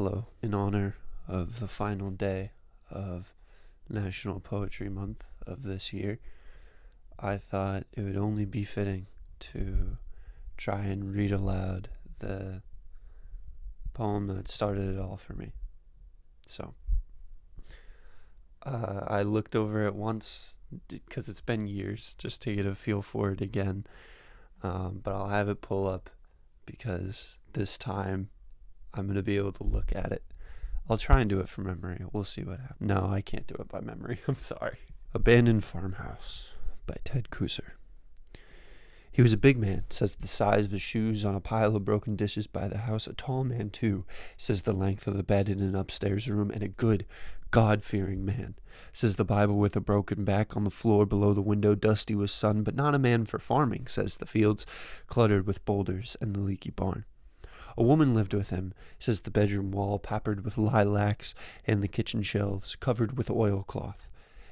Hello, in honor of the final day of National Poetry Month of this year, I thought it would only be fitting to try and read aloud the poem that started it all for me. So, I looked over it once because it's been years just to get a feel for it again, but I'll have it pull up because this time I'm going to be able to look at it. I'll try and do it from memory. We'll see what happens. No, I can't do it by memory. I'm sorry. Abandoned Farmhouse by Ted Kooser. He was a big man, says the size of his shoes on a pile of broken dishes by the house. A tall man, too, says the length of the bed in an upstairs room. And a good, God-fearing man, says the Bible with a broken back on the floor below the window, dusty with sun. But not a man for farming, says the fields, cluttered with boulders and the leaky barn. A woman lived with him, says the bedroom wall, papered with lilacs, and the kitchen shelves, covered with oilcloth.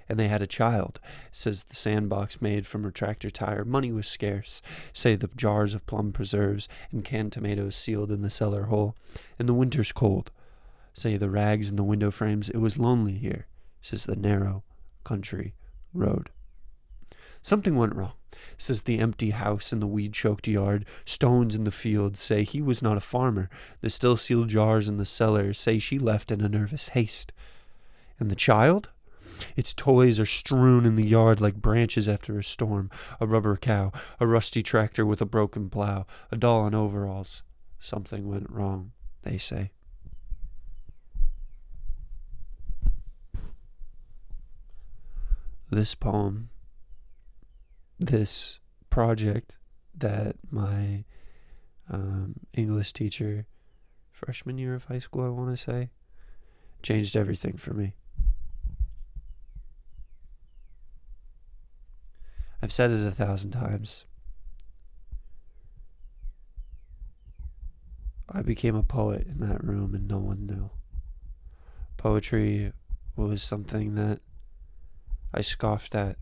And they had a child, says the sandbox made from her tractor tire. Money was scarce, say the jars of plum preserves and canned tomatoes sealed in the cellar hole. And the winter's cold, say the rags in the window frames. It was lonely here, says the narrow country road. Something went wrong, says the empty house in the weed-choked yard. Stones in the fields say he was not a farmer. The still-sealed jars in the cellar say she left in a nervous haste. And the child? Its toys are strewn in the yard like branches after a storm. A rubber cow, a rusty tractor with a broken plow, a doll in overalls. Something went wrong, they say. This poem, this project that my English teacher, freshman year of high school, I want to say, changed everything for me. I've said it 1,000 times. I became a poet in that room and no one knew. Poetry was something that I scoffed at.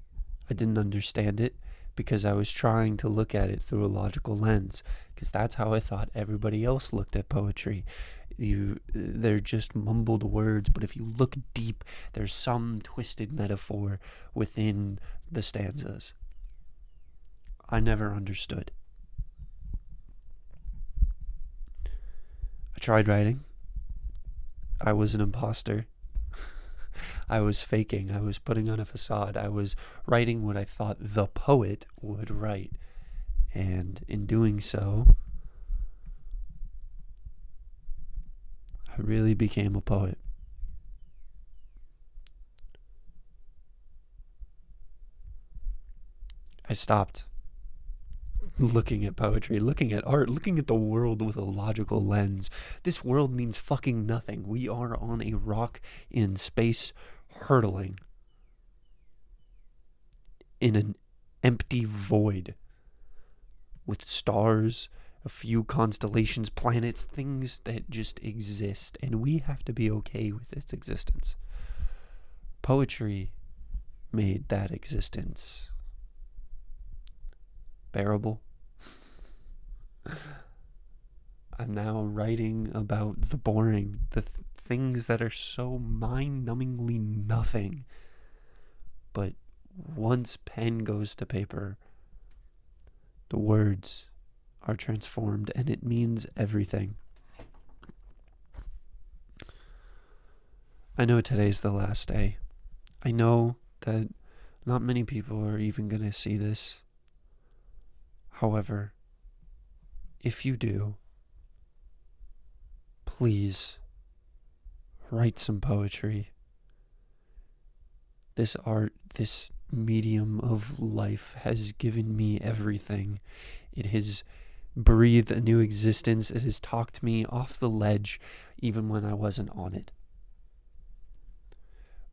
I didn't understand it because I was trying to look at it through a logical lens, because that's how I thought everybody else looked at poetry. They're just mumbled words, but if you look deep, there's some twisted metaphor within the stanzas. I never understood. I tried writing. I was an imposter. I was faking. I was putting on a facade. I was writing what I thought the poet would write. And in doing so, I really became a poet. I stopped looking at poetry, looking at art, looking at the world with a logical lens. This world means fucking nothing. We are on a rock in space, hurtling in an empty void with stars, a few constellations, planets, things that just exist, and we have to be okay with its existence. Poetry made that existence bearable. I'm now writing about the boring, the things that are so mind-numbingly nothing. But once pen goes to paper, the words are transformed, and it means everything. I know today's the last day. I know that not many people are even going to see this. However, if you do, please write some poetry. This art, this medium of life has given me everything. It has breathed a new existence. It has talked me off the ledge even when I wasn't on it.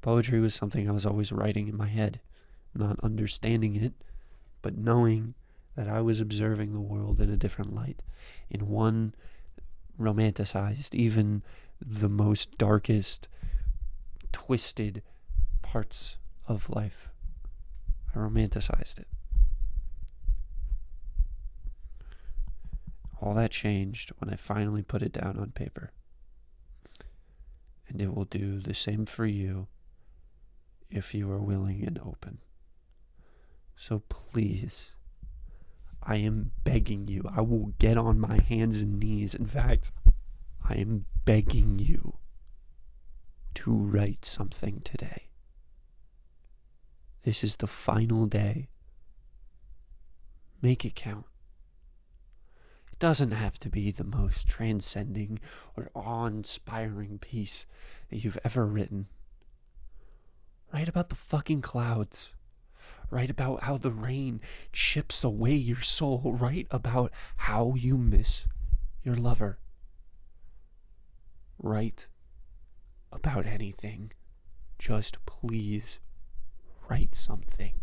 Poetry was something I was always writing in my head, not understanding it, but knowing that I was observing the world in a different light, in one romanticized, even the most darkest, twisted parts of life. I romanticized it. All that changed when I finally put it down on paper. And it will do the same for you if you are willing and open. So please, I am begging you. I will get on my hands and knees. In fact, I am begging you to write something today. This is the final day. Make it count. It doesn't have to be the most transcending or awe-inspiring piece that you've ever written. Write about the fucking clouds. Write about how the rain chips away your soul. Write about how you miss your lover. Write about anything. Just please write something.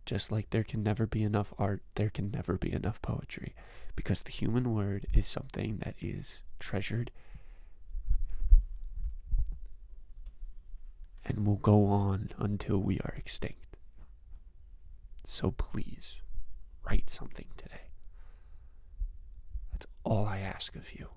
Just like there can never be enough art, there can never be enough poetry. Because the human word is something that is treasured and will go on until we are extinct. So please, write something today. That's all I ask of you.